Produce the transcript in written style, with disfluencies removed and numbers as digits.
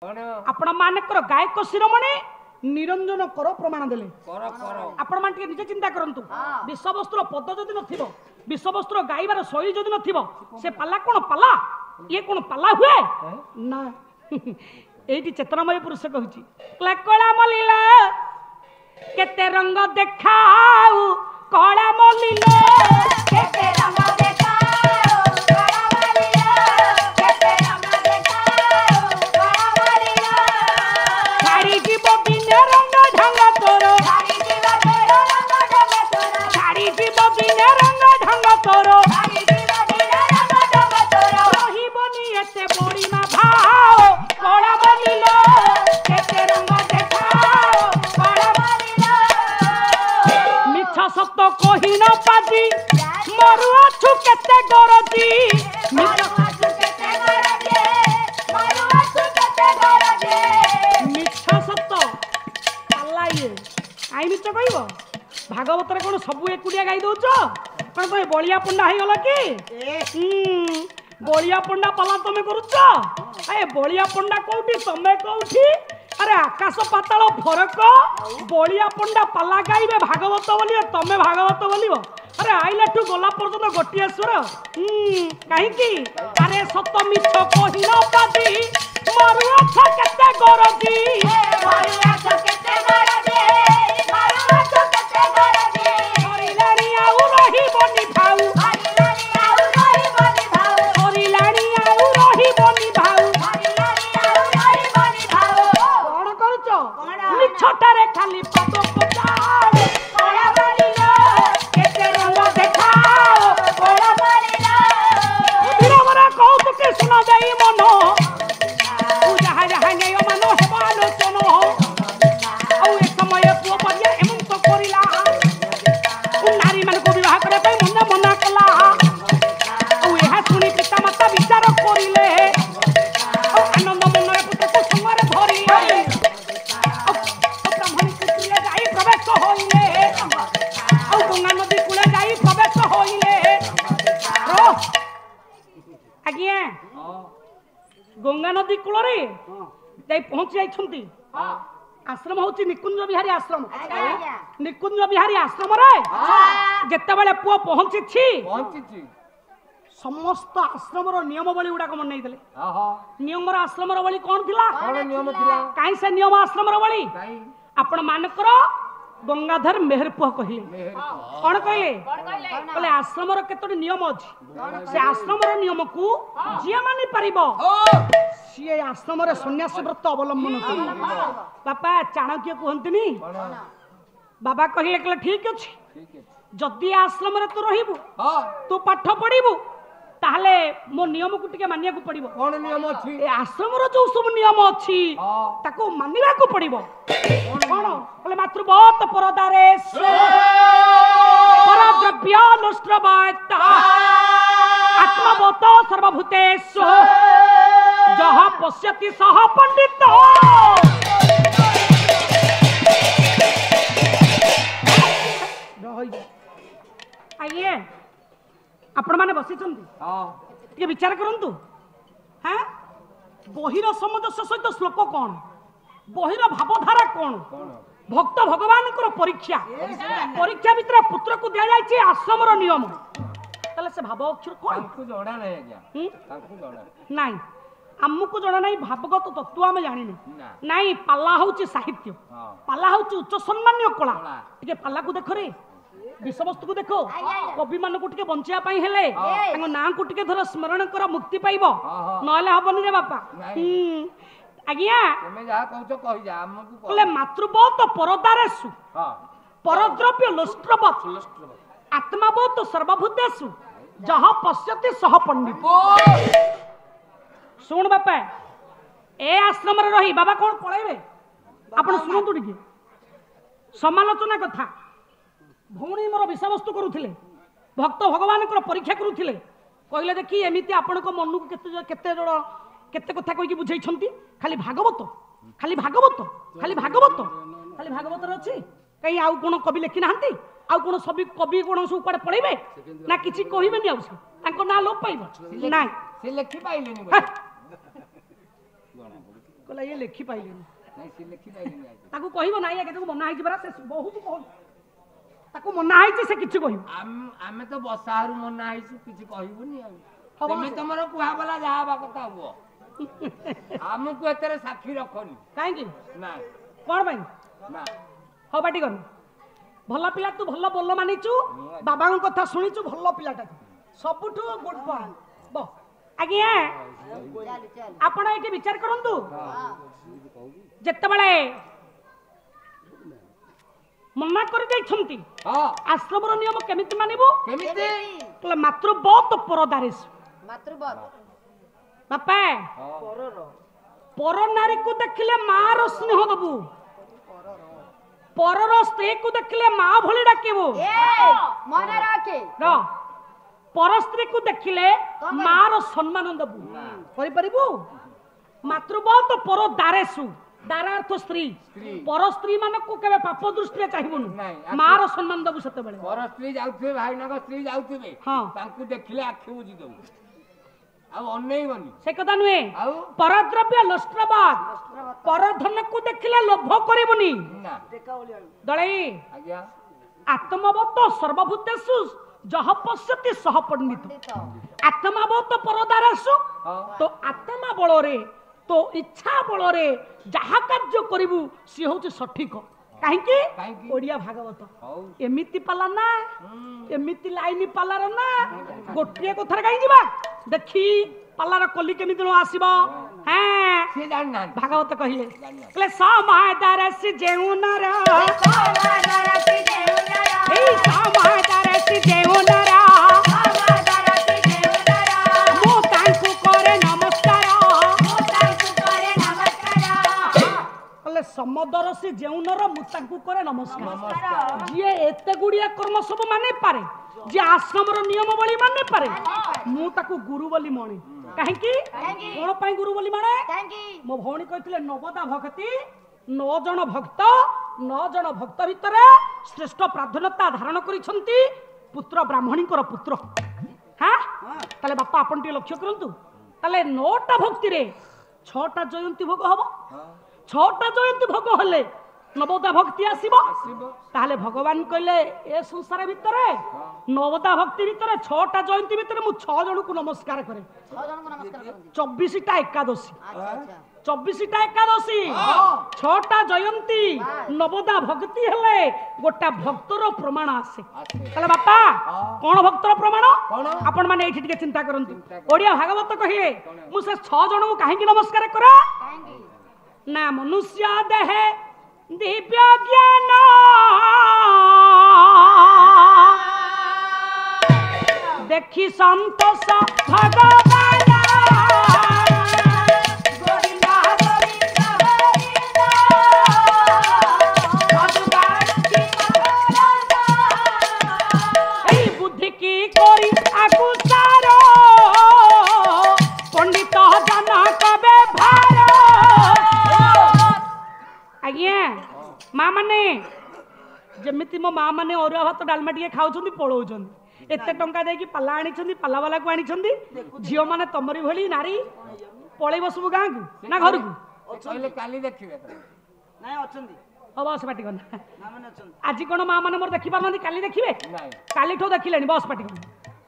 आपण मानकर गायक शिरोमणि निरंजन कर प्रमाण देले आपण मान टिके निजे चिंता करंतु विषवस्त्र पद जदि नथिबो विषवस्त्र गाइबार शैली जदि नथिबो से पाला कोन पाला ये कोन पाला हुए ना एठी चेतनामय पुरुष कहूची कला मलिला केते रंग देखाऊ कला मलिला केते रंग देखाऊ कला मलिला केते रंग देखाऊ कला मलिला साड़ी जीव बिना रंग ढंग तोरो साड़ी जीव बिना रंग ढंग तोरो साड़ी जीव बिना रंग ढंग तोरो साड़ी जीव बिना रंग ढंग तोरो रही बनी एते बोरी मा भाओ कला मलिला केते रंग देखाऊ कला मलिला मिठा सत्य कहि न पादी मरु अछु केते गरदी मिठा अछु केते गरदी मरु अछु केते गरदी मिठा सत्य पालाये आई मिछ कहइबो भागवत रे कोन सब एकुडिया गाई दोछ कोन तमे बलिया पंडा हे गला की बलिया पंडा पाला तमे करूछ ए बलिया पंडा कोठी तमे कोठी अरे आकाश पाताल फरक बलिया पंडा पाला गाइबे भागवत बोलिए तमे भागवत बोलिबो अरे आइला ठू गोला पर्यंत गोटिया स्वर काहे की अरे सत मिछ कहि न पादी मरु अछ केते गरदी मरु अछ केते गरदी मरु अछ केते गरदी हरिलानी आउ रही बनी भाऊ हरिलानी आउ रही बनी भाऊ हरिलानी आउ रही बनी भाऊ हरिलानी आउ रही बनी भाऊ कोन करछ मिछटारे खाली पद पचाओ कोला बलिला केते रंग देखाओ कोला बलिला बिरमरा कहत के सुना जाई मनो तू जहा जहा नेय मनो हेबा आलोचन हो औ एक समय पुओ परिया एमन तो करिला नारी मन को विवाह करे पई मन मना कला औ एहा सुनी पिता माता विचार करिले औ आनंद मनरे पुत्र को संगरे धरिले ब्राह्मणी कुटिया जाई प्रवेश होइले औ गंगा नदी कूले जाई प्रवेश होइले आज्ञा गंगा नदी कूल रे जाई पहुंच जाई छंती आश्रम होची निकुंज बिहारी आश्रम निकुंज बिहारी आश्रम रे जत्ते बेले पुओ पहुंची छी समस्त आश्रम रो नियम बली उडा को मन नै देले नियम रो आश्रम रो बली कोन थिला नियम थिला काई से नियम आश्रम रो बली आपण मान करो गंगाधर मेहर पुह कहिले कोन कहले आश्रम रो केतोडी नियम अछि से आश्रम रो नियम को जे मानि परिबो सिए आश्रम रे सन्यास व्रत अवलंबन करी बापा चाणक्य कहंतनी बाबा कहिले कले ठीक अछि जदी आश्रम रे तू रहिबु तू पाठ पढिबु ताहले मो नियम को टिके मानिया को पड़िबो कोन नियम अछि ए आश्रम रो जो सब नियम अछि ताको मानिबा को पड़िबो कोन बोले मातृवत परदारे परद्रव्य नष्टवायता आत्मवत सर्वभूतेषु जह पश्यति सह पंडित आइए आपण माने बसी छंती ये विचार करंतु हां बहिर समदस्य सहित श्लोक कोन बहिर भावधारा कोन भक्त भगवान को परीक्षा परीक्षा भितर पुत्र को दिया जाय छी आश्रम रो नियम तले से भाव अक्षर कोन ताकू जोड़ा नै आज्ञा ताकू जोड़ा नाही हमकु जोड़ा नै भावगत तत्व हम जानि नाही पाला होची साहित्य पाला होची उच्च सम्मान्य कला टिके पाला को देखो रे विषवस्तु को देखो कवि मान को टिके बंचिया पाई हेले तांको ना को टिके धर स्मरण कर मुक्ति पाइबो नले हबनी रे बापा आज्ञा तुमे जा कहउछो कहि जा हमकु बोले मातृवत परदारेसु परद्रव्य लुष्ट्रवत आत्मावत सर्वभूतेषु जह पश्यति सह पंडित सुन बापा ए आश्रम रे रही बाबा कोन पळेबे आपण सुनतु टिके समालोचना कथा भौणी मोर विषयवस्तु करुथिले भक्त भगवान को परीक्षा करुथिले कहले देखी एमिति आपण को मन को केते केते जण केते कथा कहि बुझै छंती खाली भागवत खाली भागवत खाली भागवत खाली भागवत रे अछि कहीं आउ कोन कवि लेखि नाहंती आउ कोन सभी कवि कोन सु ऊपर पळेबे ना किछि कहिबेनी आउ से तांको ना लोप पाइबो नाही से लेखि पाइलेनी कहले ये लेखि पाइलेनी नहीं से लिखि पाइलेनी आज ताकू कहबो नाही आके ताकू मना हाइछि बरा से बहुत कह ताकू मना हाइछि से किछि कहबो आमे तो बसारू मना आइछु किछि कहबोनी आ तमे तमर कुहा वाला जाबा कथा हुओ हमकु एतरे साक्षी रखनी काहे की ना कोन भाई ना हो बाटी कर भल पिला तू भल बोल मानिचु बाबा कथा शुणिचु भल पिलाटा सबुठू गुड पॉइंट बो आज्ञा आपण एठी विचार करंतु जत्ते बेले मना कर जाइछंती हां आश्रमर नियम केमिति मानिबो केमिति तले मातृबत परदारिस मातृबत बापा पर नारी को देखिले मार स्नेह दबु परर स्त्री को देखिले माँ भली डाकिबो मन राखे र पर स्त्री को देखिले मार सम्मान दबु करि परिबु मातृबत पर दारेसु दारार्थ स्त्री पर स्त्री मान को केबे पाप दृष्टि चाहिबुनु मार सम्मान दबु सते बेले पर स्त्री जाउथबे भाईनाक स्त्री जाउथबे हां तांकु देखिले आखि बुझी दउ आ अनई बनी से कथा नुए आउ परद्रव्य लष्ट्रबाद पर धन को देखिले लोभ करिबुनी ना दळई आज्ञा आत्मवत सर्वभूतेषु जह पश्यति सह पंडित आत्मावत परदारसु तो आत्मा बलरे तो इच्छा बलरे जहा कार्य करिबु सी होछि सठिक काहेकि ओडिया भागवत एमिति पाला ना एमिति लाइनी पालार ना गोटिए कथार काई जिबा देखी पालार कली केमिति न आसीबो हां से जान ना भागवत कहिले कले समादारस जेउनरा समादारस जेउनरा ए समादारस जेउनरा समादारस जेउनरा मो तांकु करे नमस्कार कले समदरस जेउनरा मो तांकु करे नमस्कार जे एते गुडिया कर्म सब माने पारे जे आश्रमर नियम बली माने पारे मु ताकु गुरु बोली मणे काहे की कोन पई गुरु बोली माने मो भौणी कहथिले नवदा भक्ति 9 जन भक्त भितरे श्रेष्ठ प्राधान्यता धारण करिसंती पुत्र ब्राह्मणीकर पुत्र हां ताले बापा आपण टी लक्ष्य करंतु ताले 9टा भक्ति रे 6टा जयंती भोग हबो 6टा जयंती भोग हले नवदा भक्ति आसीबो ताले भगवान कहले ए संसार भितरे नवदा भक्ति भितरे 6टा जयंती भितरे मु 6 जन को नमस्कार करे 6 जन को नमस्कार करंती 24टा एकादशी अच्छा 24टा एकादशी 6टा जयंती नवदा भक्ति हेले गोटा भक्तर प्रमाण आसे ताले बापा कोन भक्तर प्रमाण आपण माने एठी टिके चिंता करंतु ओडिया भागवत कहिए मु से 6 जन को काहे की नमस्कार करा ना मनुष्य देहे दिव्य ज्ञान देखी संतोष भगवान गोविंदा गोविंदा गोविंदा बुद्धि की कोरी आकुसार पंडित जन कबे भार आज्ञा माँ माने जमिति मो माँ माने अरुआ भात डालमा टिके खाउछंती पळौछंती एते टंका देकी पाला आनिछंती पाला वाला को आनिछंती झियो माने तमरी भली नारी पळै बसबु गां को ना घर को पहिले काली देखिबे नाही अछंती हो बस पाटी कोन मां माने अछंती आज कोन माँ माने मोर देखि पारनती काली देखिबे नाही काली ठो देखिलेनी बस पाटी कोन